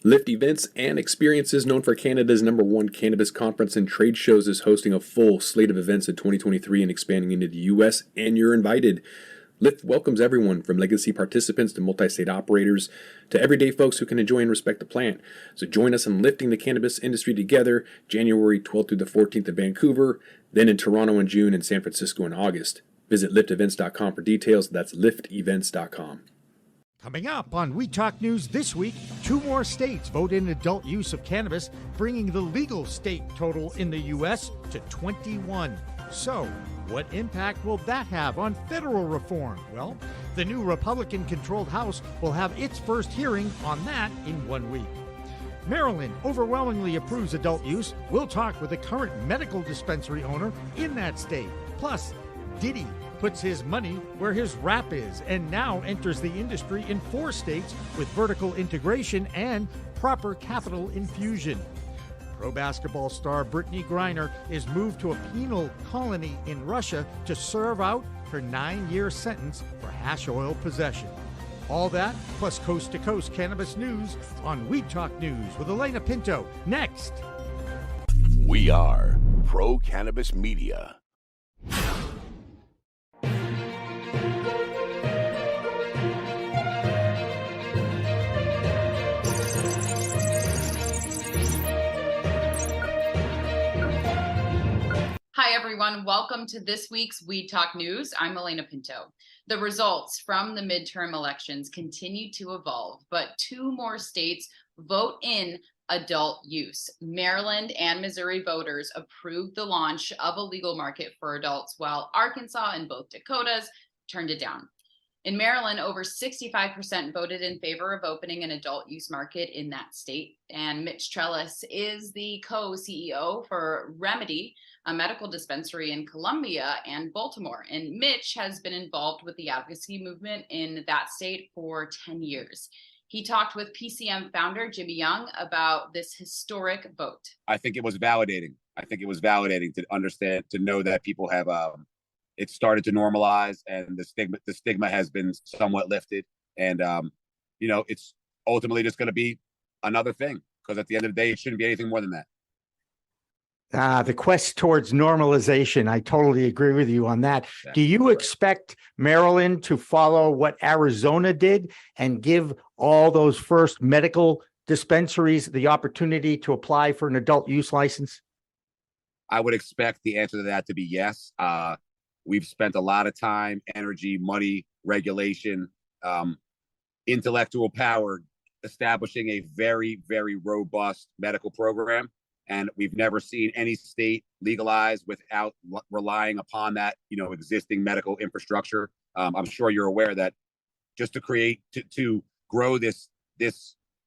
Lift Events and Experiences, known for Canada's #1 cannabis conference and trade shows, is hosting a full slate of events in 2023 and expanding into the U.S., and you're invited. Lift welcomes everyone from legacy participants to multi-state operators to everyday folks who can enjoy and respect the plant. So join us in lifting the cannabis industry together, January 12th through the 14th in Vancouver, then in Toronto in June and San Francisco in August. Visit liftevents.com for details. That's liftevents.com. Coming up on We Talk News this week, 2 more states vote in adult use of cannabis, bringing the legal state total in the U.S. to 21. So, what impact will that have on federal reform? Well, the new Republican-controlled House will have its first hearing on that in 1 week. Maryland overwhelmingly approves adult use. We'll talk with a current medical dispensary owner in that state. Plus, Diddy puts his money where his rap is and now enters the industry in 4 states with vertical integration and proper capital infusion. Pro basketball star Brittany Griner is moved to a penal colony in Russia to serve out her 9-year sentence for hash oil possession. All that, plus coast-to-coast cannabis news on We Talk News with Elena Pinto, next. We are Pro Cannabis Media. Hi, everyone. Welcome to this week's We Talk News. I'm Elena Pinto. The results from the midterm elections continue to evolve, but 2 more states vote in adult use. Maryland and Missouri voters approved the launch of a legal market for adults, while Arkansas and both Dakotas turned it down. In Maryland, over 65% voted in favor of opening an adult use market in that state. And Mitch Trellis is the co-CEO for Remedy, a medical dispensary in Columbia and Baltimore. And Mitch has been involved with the advocacy movement in that state for 10 years. He talked with PCM founder Jimmy Young about this historic vote. I think it was validating. To understand, to know that people have it started to normalize, and the stigma has been somewhat lifted. And it's ultimately just going to be another thing, because at the end of the day, it shouldn't be anything more than that. The quest towards normalization, I totally agree with you on that. Do you expect Maryland to follow what Arizona did and give all those first medical dispensaries the opportunity to apply for an adult use license? I would expect the answer to that to be yes. We've spent a lot of time, energy, money, regulation, intellectual power establishing a very, very robust medical program. And we've never seen any state legalize without relying upon that, existing medical infrastructure. I'm sure you're aware that just to grow this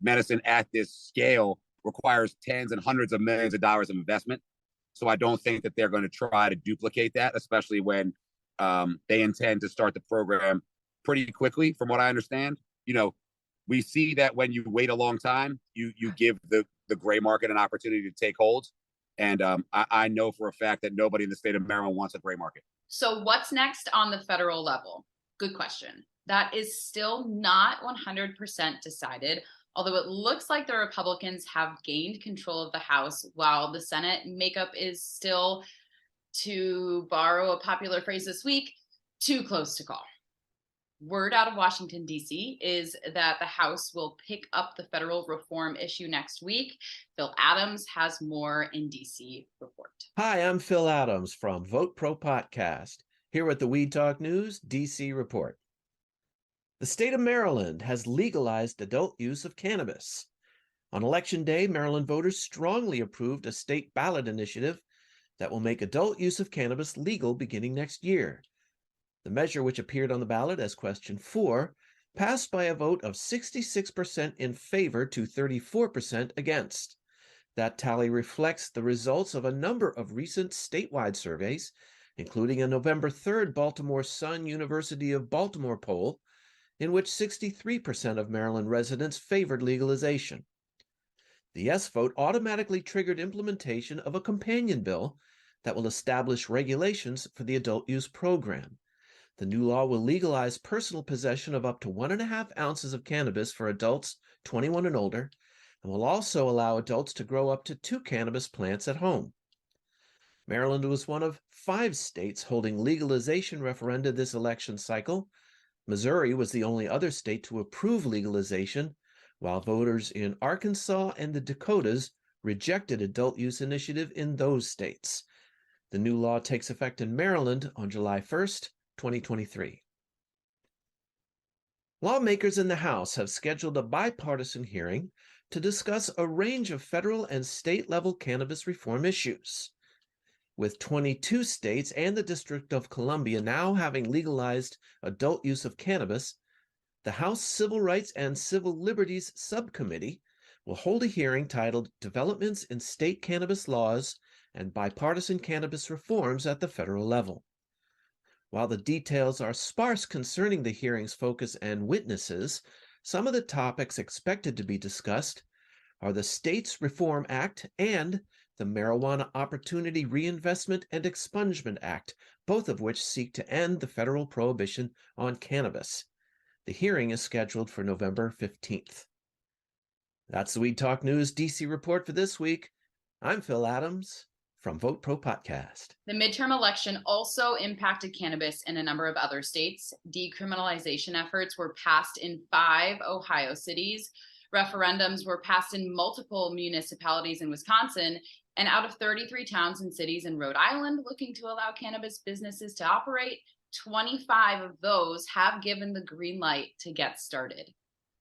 medicine at this scale requires tens and hundreds of millions of dollars of investment. So I don't think that they're going to try to duplicate that, especially when they intend to start the program pretty quickly, from what I understand. We see that when you wait a long time, you give the gray market an opportunity to take hold. And I know for a fact that nobody in the state of Maryland wants a gray market. So what's next on the federal level? Good question. That is still not 100% decided, although it looks like the Republicans have gained control of the House, while the Senate makeup is still, to borrow a popular phrase this week, too close to call. Word out of Washington, D.C. is that the House will pick up the federal reform issue next week. Phil Adams has more in D.C. report. Hi, I'm Phil Adams from Vote Pro Podcast, here with the We Talk News D.C. report. The state of Maryland has legalized adult use of cannabis. On Election Day, Maryland voters strongly approved a state ballot initiative that will make adult use of cannabis legal beginning next year. The measure, which appeared on the ballot as question 4, passed by a vote of 66% in favor to 34% against. That tally reflects the results of a number of recent statewide surveys, including a November 3rd Baltimore Sun University of Baltimore poll, in which 63% of Maryland residents favored legalization. The yes vote automatically triggered implementation of a companion bill that will establish regulations for the adult use program. The new law will legalize personal possession of up to 1.5 ounces of cannabis for adults 21 and older, and will also allow adults to grow up to 2 cannabis plants at home. Maryland was one of 5 states holding legalization referenda this election cycle. Missouri was the only other state to approve legalization, while voters in Arkansas and the Dakotas rejected adult use initiative in those states. The new law takes effect in Maryland on July 1st, 2023. Lawmakers in the House have scheduled a bipartisan hearing to discuss a range of federal and state-level cannabis reform issues. With 22 states and the District of Columbia now having legalized adult use of cannabis, the House Civil Rights and Civil Liberties Subcommittee will hold a hearing titled Developments in State Cannabis Laws and Bipartisan Cannabis Reforms at the Federal Level. While the details are sparse concerning the hearing's focus and witnesses, some of the topics expected to be discussed are the States Reform Act and the Marijuana Opportunity Reinvestment and Expungement Act, both of which seek to end the federal prohibition on cannabis. The hearing is scheduled for November 15th. That's the Weed Talk News DC report for this week. I'm Phil Adams from Vote Pro Podcast. The midterm election also impacted cannabis in a number of other states. Decriminalization efforts were passed in 5 Ohio cities. Referendums were passed in multiple municipalities in Wisconsin, and out of 33 towns and cities in Rhode Island looking to allow cannabis businesses to operate, 25 of those have given the green light to get started.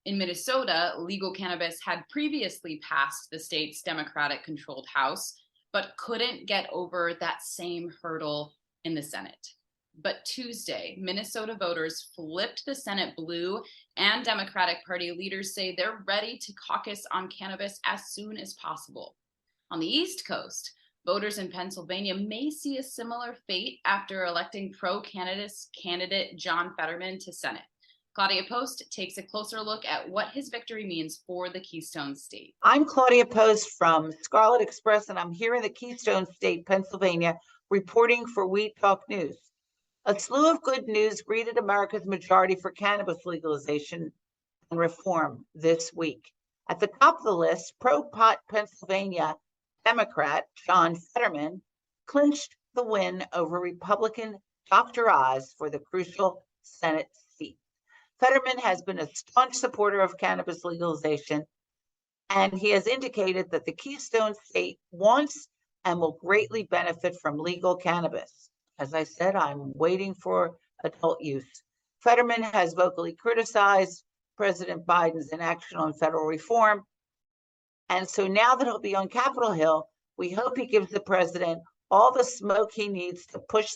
In Minnesota, legal cannabis had previously passed the state's Democratic-controlled House, but couldn't get over that same hurdle in the Senate. But Tuesday, Minnesota voters flipped the Senate blue, and Democratic Party leaders say they're ready to caucus on cannabis as soon as possible. On the East Coast, voters in Pennsylvania may see a similar fate after electing pro-cannabis candidate John Fetterman to Senate. Claudia Post takes a closer look at what his victory means for the Keystone State. I'm Claudia Post from Scarlet Express, and I'm here in the Keystone State, Pennsylvania, reporting for Weed Talk News. A slew of good news greeted America's majority for cannabis legalization and reform this week. At the top of the list, pro-pot Pennsylvania Democrat John Fetterman clinched the win over Republican Dr. Oz for the crucial Senate seat. Fetterman has been a staunch supporter of cannabis legalization, and he has indicated that the Keystone State wants and will greatly benefit from legal cannabis. As I said, I'm waiting for adult use. Fetterman has vocally criticized President Biden's inaction on federal reform. And so now that he'll be on Capitol Hill, we hope he gives the president all the smoke he needs to push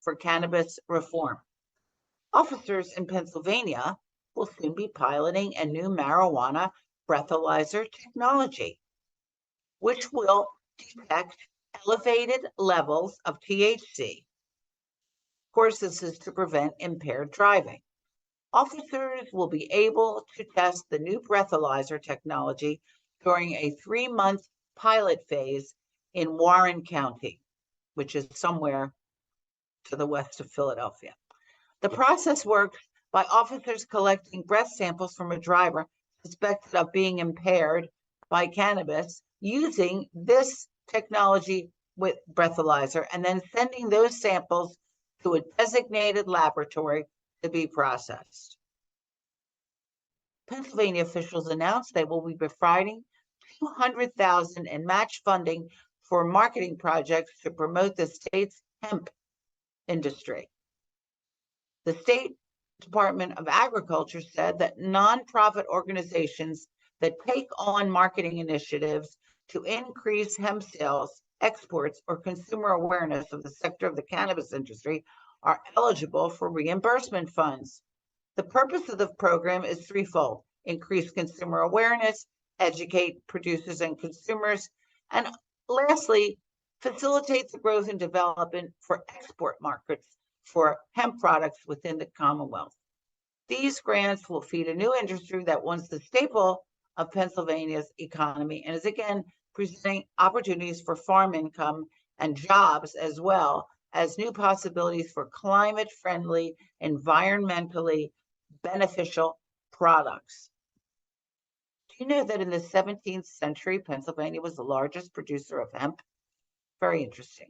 for cannabis reform. Officers in Pennsylvania will soon be piloting a new marijuana breathalyzer technology, which will detect elevated levels of THC. Of course, this is to prevent impaired driving. Officers will be able to test the new breathalyzer technology during a 3-month pilot phase in Warren County, which is somewhere to the west of Philadelphia. The process works by officers collecting breath samples from a driver suspected of being impaired by cannabis using this technology with breathalyzer, and then sending those samples to a designated laboratory to be processed. Pennsylvania officials announced they will be providing $200,000 in match funding for marketing projects to promote the state's hemp industry. The State Department of Agriculture said that nonprofit organizations that take on marketing initiatives to increase hemp sales, exports, or consumer awareness of the sector of the cannabis industry are eligible for reimbursement funds. The purpose of the program is threefold: increase consumer awareness, educate producers and consumers, and lastly, facilitate the growth and development for export markets for hemp products within the Commonwealth. These grants will feed a new industry that once the staple of Pennsylvania's economy and is again presenting opportunities for farm income and jobs, as well as new possibilities for climate-friendly, environmentally beneficial products. you know that in the 17th century, Pennsylvania was the largest producer of hemp? Very interesting.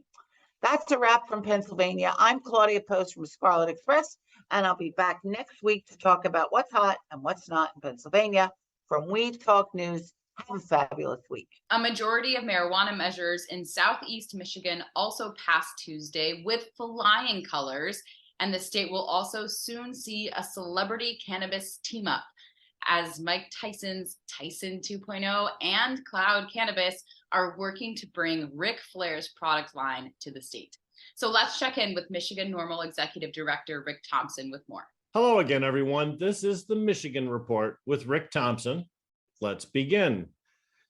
That's a wrap from Pennsylvania. I'm Claudia Post from Scarlet Express, and I'll be back next week to talk about what's hot and what's not in Pennsylvania. From Weed Talk News, have a fabulous week. A majority of marijuana measures in Southeast Michigan also passed Tuesday with flying colors, and the state will also soon see a celebrity cannabis team up as Mike Tyson's Tyson 2.0 and Cloud Cannabis are working to bring Ric Flair's product line to the state. So let's check in with Michigan NORML Executive Director Rick Thompson with more. Hello again, everyone. This is the Michigan Report with Rick Thompson. Let's begin.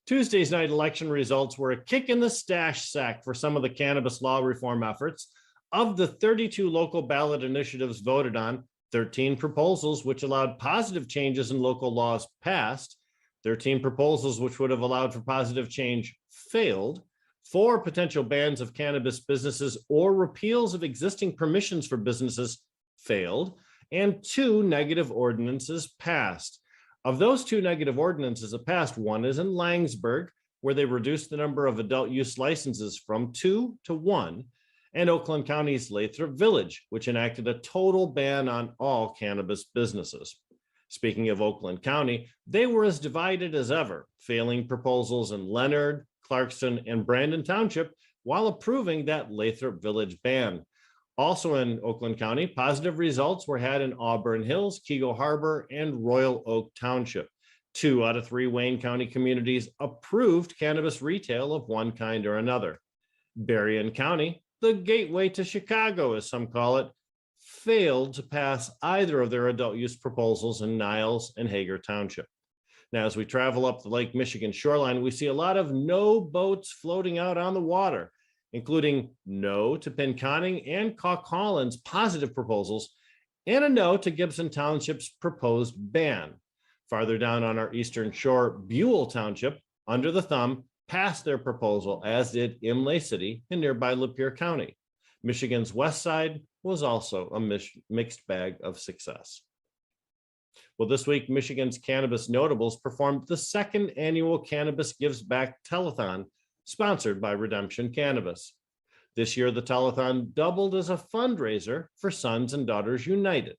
Tuesday's night election results were a kick in the stash sack for some of the cannabis law reform efforts. Of the 32 local ballot initiatives voted on, 13 proposals which allowed positive changes in local laws passed, 13 proposals which would have allowed for positive change failed, 4 potential bans of cannabis businesses or repeals of existing permissions for businesses failed, and 2 negative ordinances passed. Of those 2 negative ordinances that passed, one is in Langsberg, where they reduced the number of adult use licenses from 2 to 1, and Oakland County's Lathrop Village, which enacted a total ban on all cannabis businesses. Speaking of Oakland County, they were as divided as ever, failing proposals in Leonard, Clarkson, and Brandon Township, while approving that Lathrop Village ban. Also in Oakland County, positive results were had in Auburn Hills, Keego Harbor, and Royal Oak Township. 2 out of 3 Wayne County communities approved cannabis retail of one kind or another. Berrien County, the gateway to Chicago, as some call it, failed to pass either of their adult use proposals in Niles and Hager Township. Now, as we travel up the Lake Michigan shoreline, we see a lot of no boats floating out on the water, including no to Pinconning and Caw Collins positive proposals, and a no to Gibson Township's proposed ban. Farther down on our eastern shore, Buell Township, under the thumb, passed their proposal, as did Imlay City in nearby Lapeer County. Michigan's west side was also a mixed bag of success. Well, this week, Michigan's Cannabis Notables performed the 2nd annual Cannabis Gives Back Telethon, sponsored by Redemption Cannabis. This year, the telethon doubled as a fundraiser for Sons and Daughters United.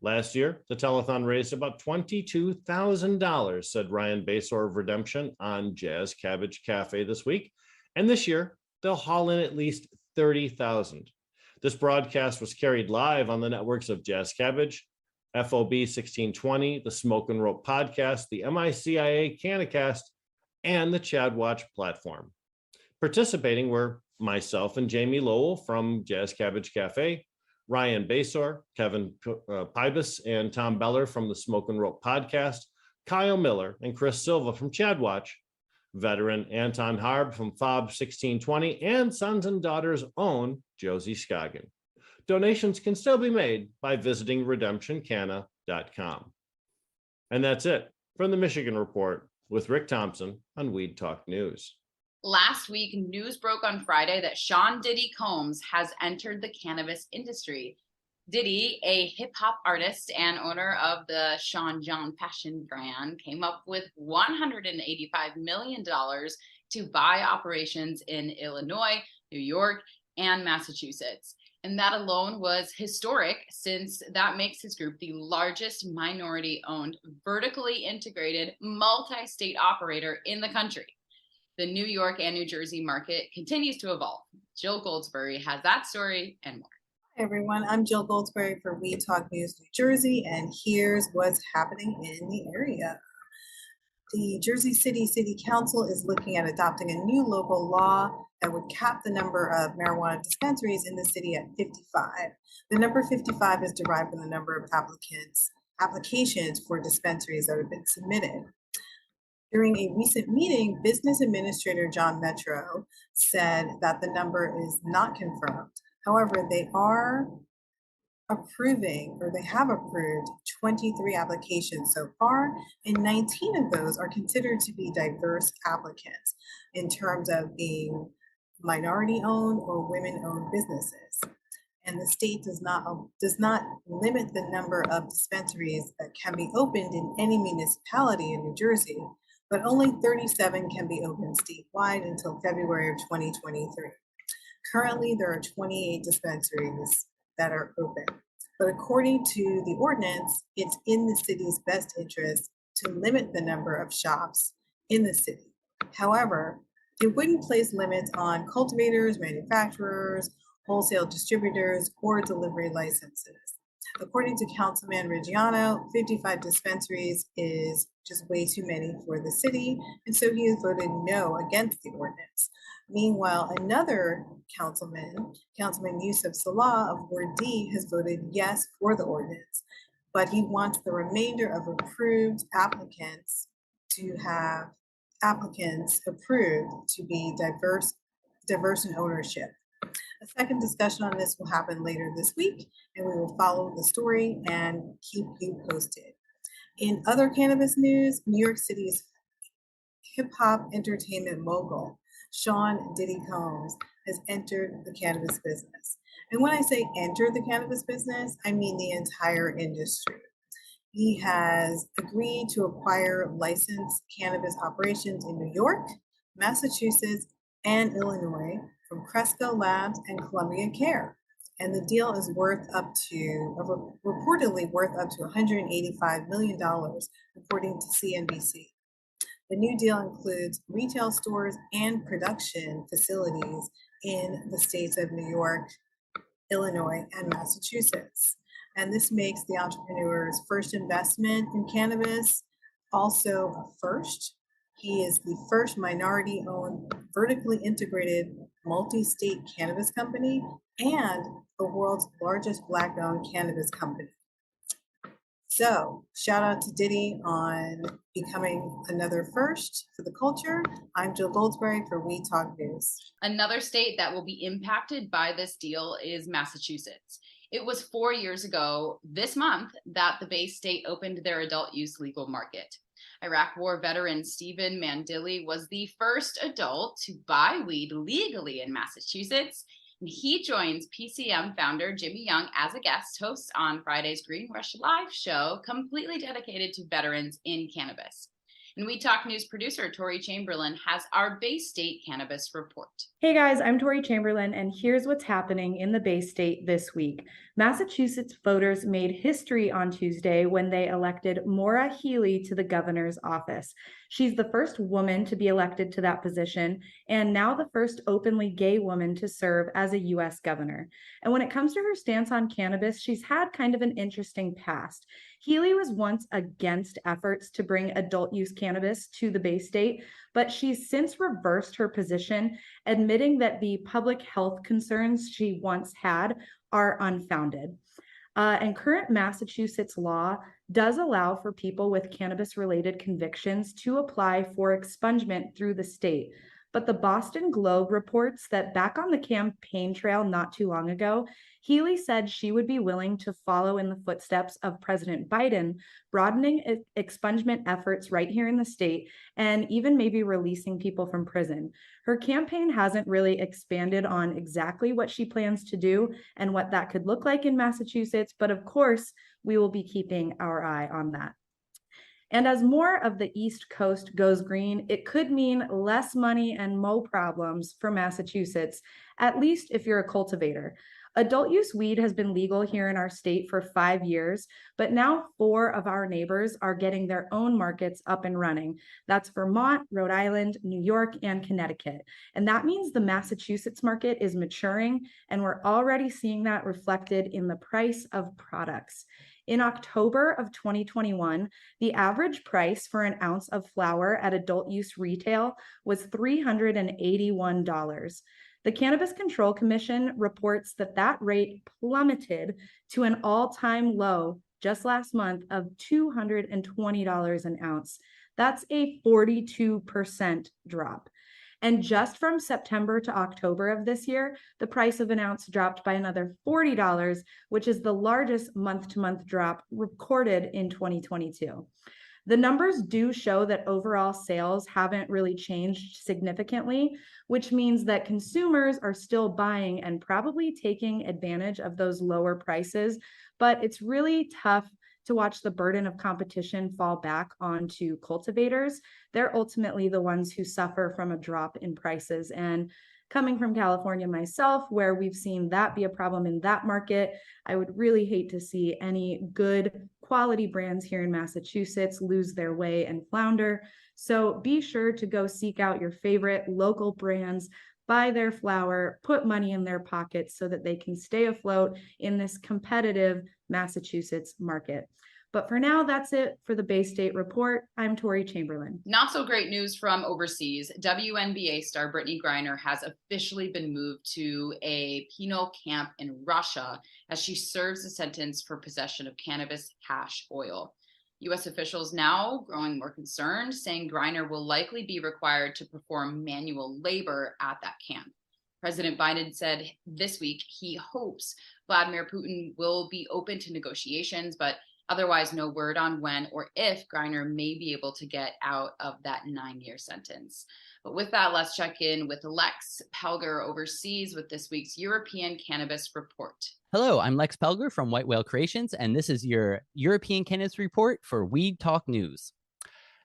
Last year, the telethon raised about $22,000, said Ryan Basor of Redemption on Jazz Cabbage Cafe this week. And this year, they'll haul in at least $30,000. This broadcast was carried live on the networks of Jazz Cabbage, FOB 1620, the Smoke and Rope Podcast, the MICIA Canacast, and the Chad Watch platform. Participating were myself and Jamie Lowell from Jazz Cabbage Cafe, Ryan Basor, Kevin Pybus, and Tom Beller from the Smoke and Rope Podcast, Kyle Miller and Chris Silva from Chad Watch, veteran Anton Harb from FOB 1620, and Sons and Daughters' own Josie Scoggin. Donations can still be made by visiting redemptioncanna.com. And that's it from the Michigan Report with Rick Thompson on Weed Talk News. Last week, news broke on Friday that Sean Diddy Combs has entered the cannabis industry. Diddy, a hip-hop artist and owner of the Sean John fashion brand, came up with $185 million to buy operations in Illinois, New York, and Massachusetts. And that alone was historic, since that makes his group the largest minority-owned, vertically integrated, multi-state operator in the country. The New York and New Jersey market continues to evolve. Jill Goldsberry has that story and more. Hi everyone, I'm Jill Goldsberry for We Talk News New Jersey, and here's what's happening in the area. The Jersey City Council is looking at adopting a new local law that would cap the number of marijuana dispensaries in the city at 55. The number 55 is derived from the number of applications for dispensaries that have been submitted. During a recent meeting, Business Administrator John Metro said that the number is not confirmed. However, they are approving, or they have approved 23 applications so far, and 19 of those are considered to be diverse applicants in terms of being minority-owned or women-owned businesses. And the state does not limit the number of dispensaries that can be opened in any municipality in New Jersey, but only 37 can be opened statewide until February of 2023. Currently, there are 28 dispensaries that are open, but according to the ordinance, it's in the city's best interest to limit the number of shops in the city. However, it wouldn't place limits on cultivators, manufacturers, wholesale distributors, or delivery licenses. According to Councilman Reggiano, 55 dispensaries is just way too many for the city, and so he has voted no against the ordinance. Meanwhile, another Councilman Yusuf Salah of Ward D, has voted yes for the ordinance, but he wants the remainder of approved applicants to have applicants approved to be diverse in ownership. A second discussion on this will happen later this week, and we will follow the story and keep you posted. In other cannabis news, New York City's hip hop entertainment mogul, Sean Diddy Combs, has entered the cannabis business. And when I say enter the cannabis business, I mean the entire industry. He has agreed to acquire licensed cannabis operations in New York, Massachusetts, and Illinois from Cresco Labs and Columbia Care. And the deal is reportedly worth up to $185 million, according to CNBC. The new deal includes retail stores and production facilities in the states of New York, Illinois, and Massachusetts. And this makes the entrepreneur's first investment in cannabis also a first. He is the first minority-owned, vertically integrated, multi-state cannabis company and the world's largest Black-owned cannabis company. So, shout out to Diddy on becoming another first for the culture. I'm Jill Goldsberry for We Talk News. Another state that will be impacted by this deal is Massachusetts. It was 4 years ago this month that the Bay State opened their adult use legal market. Iraq War veteran Stephen Mandilli was the first adult to buy weed legally in Massachusetts. And he joins PCM founder Jimmy Young as a guest host on Friday's Green Rush Live show, completely dedicated to veterans in cannabis. And We Talk News producer Tori Chamberlain has our Bay State cannabis report. Hey guys, I'm Tori Chamberlain, and here's what's happening in the Bay State this week. Massachusetts voters made history on Tuesday when they elected Maura Healey to the governor's office. She's the first woman to be elected to that position, and now the first openly gay woman to serve as a U.S. governor. And when it comes to her stance on cannabis, she's had kind of an interesting past. Healey was once against efforts to bring adult use cannabis to the Bay State, but she's since reversed her position, admitting that the public health concerns she once had are unfounded. And current Massachusetts law does allow for people with cannabis-related convictions to apply for expungement through the state. But the Boston Globe reports that back on the campaign trail not too long ago, Healey said she would be willing to follow in the footsteps of President Biden, broadening expungement efforts right here in the state and even maybe releasing people from prison. Her campaign hasn't really expanded on exactly what she plans to do and what that could look like in Massachusetts, but of course, we will be keeping our eye on that. And as more of the East Coast goes green, it could mean less money and mo problems for Massachusetts, at least if you're a cultivator. Adult use weed has been legal here in our state for 5 years, but now 4 of our neighbors are getting their own markets up and running. That's Vermont, Rhode Island, New York, and Connecticut. And that means the Massachusetts market is maturing, and we're already seeing that reflected in the price of products. In October of 2021, the average price for an ounce of flower at adult use retail was $381. The Cannabis Control Commission reports that that rate plummeted to an all-time low just last month of $220 an ounce. That's a 42% drop. And just from September to October of this year, the price of an ounce dropped by another $40, which is the largest month-to-month drop recorded in 2022. The numbers do show that overall sales haven't really changed significantly, which means that consumers are still buying and probably taking advantage of those lower prices, but it's really tough to watch the burden of competition fall back onto cultivators. They're ultimately the ones who suffer from a drop in prices. And coming from California myself, where we've seen that be a problem in that market, I would really hate to see any good quality brands here in Massachusetts lose their way and flounder. So be sure to go seek out your favorite local brands, buy their flower, put money in their pockets so that they can stay afloat in this competitive Massachusetts market. But for now, that's it for the Bay State Report. I'm Tori Chamberlain. Not so great news from overseas. WNBA star Brittany Griner has officially been moved to a penal camp in Russia as she serves a sentence for possession of cannabis hash oil. U.S. officials now growing more concerned, saying Griner will likely be required to perform manual labor at that camp. President Biden said this week he hopes Vladimir Putin will be open to negotiations, but otherwise no word on when or if Griner may be able to get out of that 9-year sentence. But with that, let's check in with Lex Pelger overseas with this week's European Cannabis Report. Hello, I'm Lex Pelger from White Whale Creations, and this is your European Cannabis Report for Weed Talk News.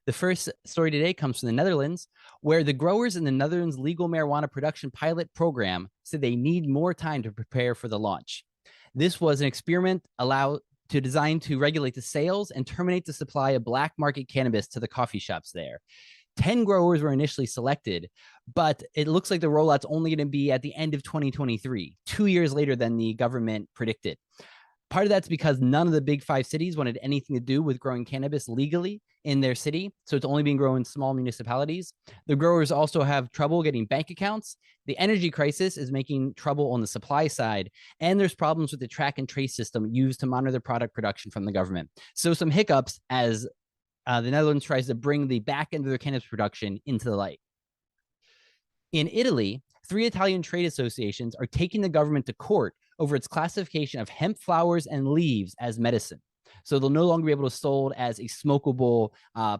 The first story today comes from the Netherlands, where the growers in the Netherlands legal marijuana production pilot program said they need more time to prepare for the launch. This was an experiment designed to regulate the sales and terminate the supply of black market cannabis to the coffee shops there. 10 growers were initially selected, but it looks like the rollout's only going to be at the end of 2023, 2 years later than the government predicted. Part of that's because none of the big 5 cities wanted anything to do with growing cannabis legally in their city, so it's only being grown in small municipalities. The growers also have trouble getting bank accounts. The energy crisis is making trouble on the supply side, and there's problems with the track and trace system used to monitor the product production from the government. So some hiccups as the Netherlands tries to bring the back end of their cannabis production into the light. In Italy, 3 Italian trade associations are taking the government to court over its classification of hemp flowers and leaves as medicine. So they'll no longer be able to be sold as a smokable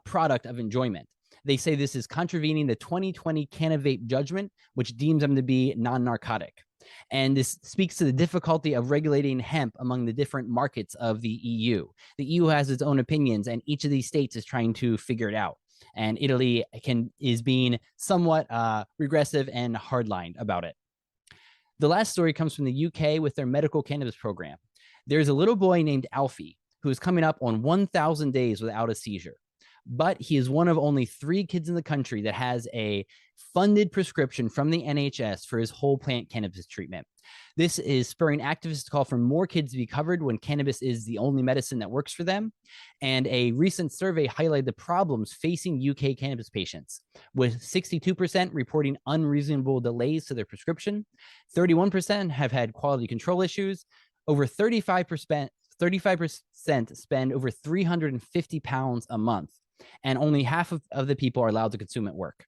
product of enjoyment. They say this is contravening the 2020 Canavape judgment, which deems them to be non-narcotic. And this speaks to the difficulty of regulating hemp among the different markets of the EU. The EU has its own opinions, and each of these states is trying to figure it out. And Italy is being somewhat regressive and hardlined about it. The last story comes from the UK with their medical cannabis program. There's a little boy named Alfie who is coming up on 1,000 days without a seizure. But he is one of only 3 kids in the country that has a funded prescription from the NHS for his whole plant cannabis treatment. This is spurring activists to call for more kids to be covered when cannabis is the only medicine that works for them. And a recent survey highlighted the problems facing UK cannabis patients, with 62% reporting unreasonable delays to their prescription, 31% have had quality control issues, over 35% spend over £350 a month, and only half of the people are allowed to consume at work.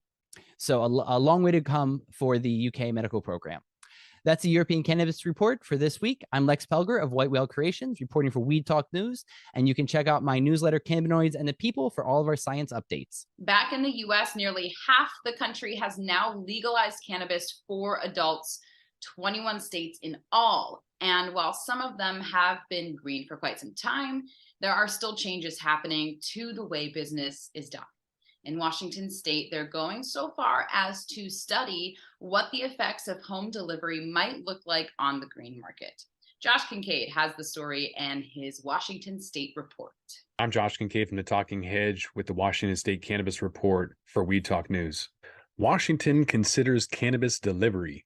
So a long way to come for the UK medical program. That's the European Cannabis Report for this week. I'm Lex Pelger of White Whale Creations, reporting for Weed Talk News, and you can check out my newsletter, Cannabinoids and the People, for all of our science updates. Back in the US, nearly half the country has now legalized cannabis for adults, 21 states in all. And while some of them have been green for quite some time, there are still changes happening to the way business is done. In Washington state, they're going so far as to study what the effects of home delivery might look like on the green market. Josh Kincaid has the story and his Washington State Report. I'm Josh Kincaid from the Talking Hedge with the Washington State Cannabis Report for Weed Talk News. Washington considers cannabis delivery.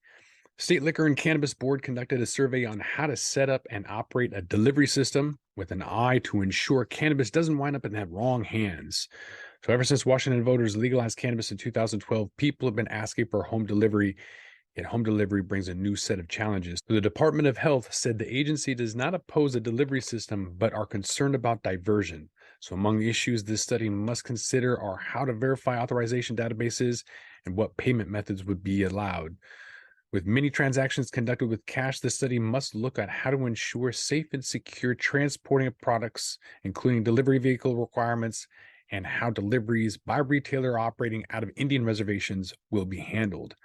State Liquor and Cannabis Board conducted a survey on how to set up and operate a delivery system with an eye to ensure cannabis doesn't wind up in the wrong hands. So ever since Washington voters legalized cannabis in 2012, people have been asking for home delivery, yet home delivery brings a new set of challenges. The Department of Health said the agency does not oppose a delivery system, but are concerned about diversion. So among the issues this study must consider are how to verify authorization databases and what payment methods would be allowed. With many transactions conducted with cash, the study must look at how to ensure safe and secure transporting of products, including delivery vehicle requirements, and how deliveries by retailer operating out of Indian reservations will be handled.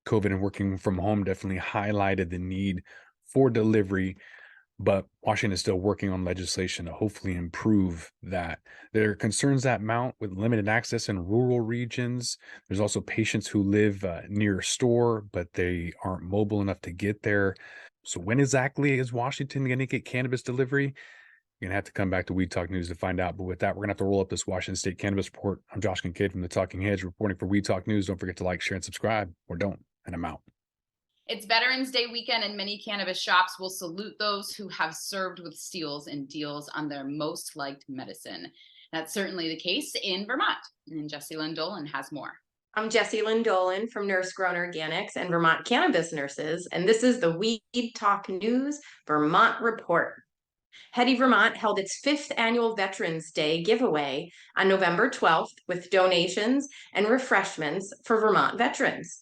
COVID and working from home definitely highlighted the need for delivery, but Washington is still working on legislation to hopefully improve that. There are concerns that mount with limited access in rural regions. There's also patients who live near a store, but they aren't mobile enough to get there. So when exactly is Washington going to get cannabis delivery? You're going to have to come back to Weed Talk News to find out. But with that, we're going to have to roll up this Washington State Cannabis Report. I'm Josh Kincaid from the Talking Hedge reporting for Weed Talk News. Don't forget to like, share, and subscribe, or don't, and I'm out. It's Veterans Day weekend, and many cannabis shops will salute those who have served with steals and deals on their most liked medicine. That's certainly the case in Vermont. And Jessie Lynn Dolan has more. I'm Jessie Lynn Dolan from Nurse Grown Organics and Vermont Cannabis Nurses, and this is the Weed Talk News Vermont Report. Heady Vermont held its 5th annual Veterans Day giveaway on November 12th with donations and refreshments for Vermont veterans.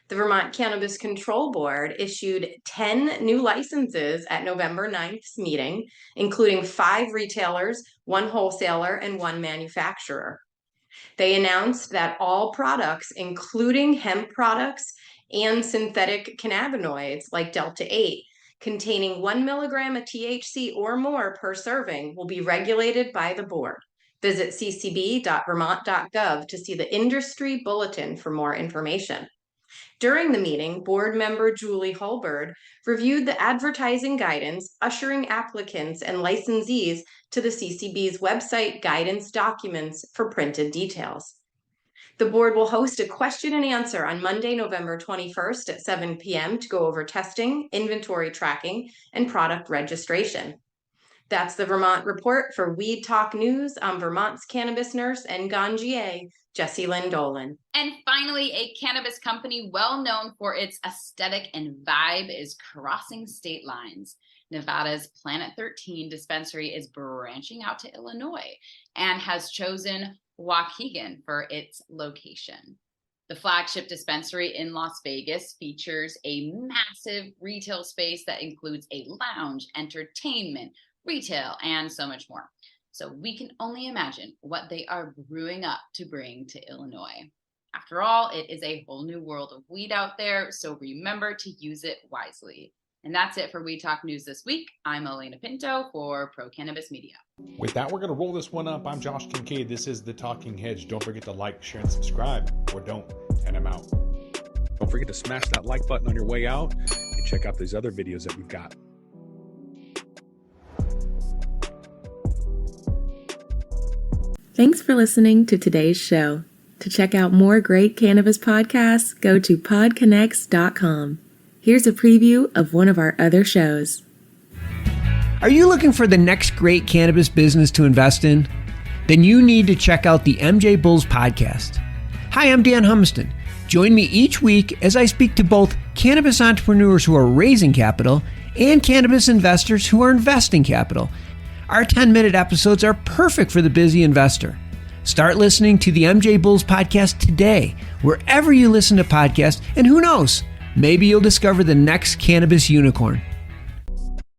The Vermont Cannabis Control Board issued 10 new licenses at November 9th's meeting, including 5 retailers, 1 wholesaler, and 1 manufacturer. They announced that all products, including hemp products and synthetic cannabinoids like Delta-8, containing 1 milligram of THC or more per serving, will be regulated by the board. Visit ccb.vermont.gov to see the industry bulletin for more information. During the meeting, board member Julie Holbird reviewed the advertising guidance, ushering applicants and licensees to the CCB's website guidance documents for printed details. The board will host a question and answer on Monday, November 21st at 7 p.m. to go over testing, inventory tracking, and product registration. That's the Vermont Report for Weed Talk News. I'm Vermont's cannabis nurse and ganjier, Jessie Lynn Dolan. And finally, a cannabis company well known for its aesthetic and vibe is crossing state lines. Nevada's Planet 13 dispensary is branching out to Illinois and has chosen Waukegan for its location. The flagship dispensary in Las Vegas features a massive retail space that includes a lounge, entertainment, retail, and so much more. So we can only imagine what they are brewing up to bring to Illinois. After all, it is a whole new world of weed out there, so remember to use it wisely. And that's it for Weed Talk News this week. I'm Elena Pinto for Pro Cannabis Media. With that, we're going to roll this one up. I'm Josh Kincaid. This is the Talking Hedge. Don't forget to like, share, and subscribe, or don't, and I'm out. Don't forget to smash that like button on your way out and check out these other videos that we've got. Thanks for listening to today's show. To check out more great cannabis podcasts, go to podconnects.com. Here's a preview of one of our other shows. Are you looking for the next great cannabis business to invest in? Then you need to check out the MJ Bulls podcast. Hi, I'm Dan Humiston. Join me each week as I speak to both cannabis entrepreneurs who are raising capital and cannabis investors who are investing capital. Our 10-minute episodes are perfect for the busy investor. Start listening to the MJ Bulls podcast today, wherever you listen to podcasts, and who knows, maybe you'll discover the next cannabis unicorn.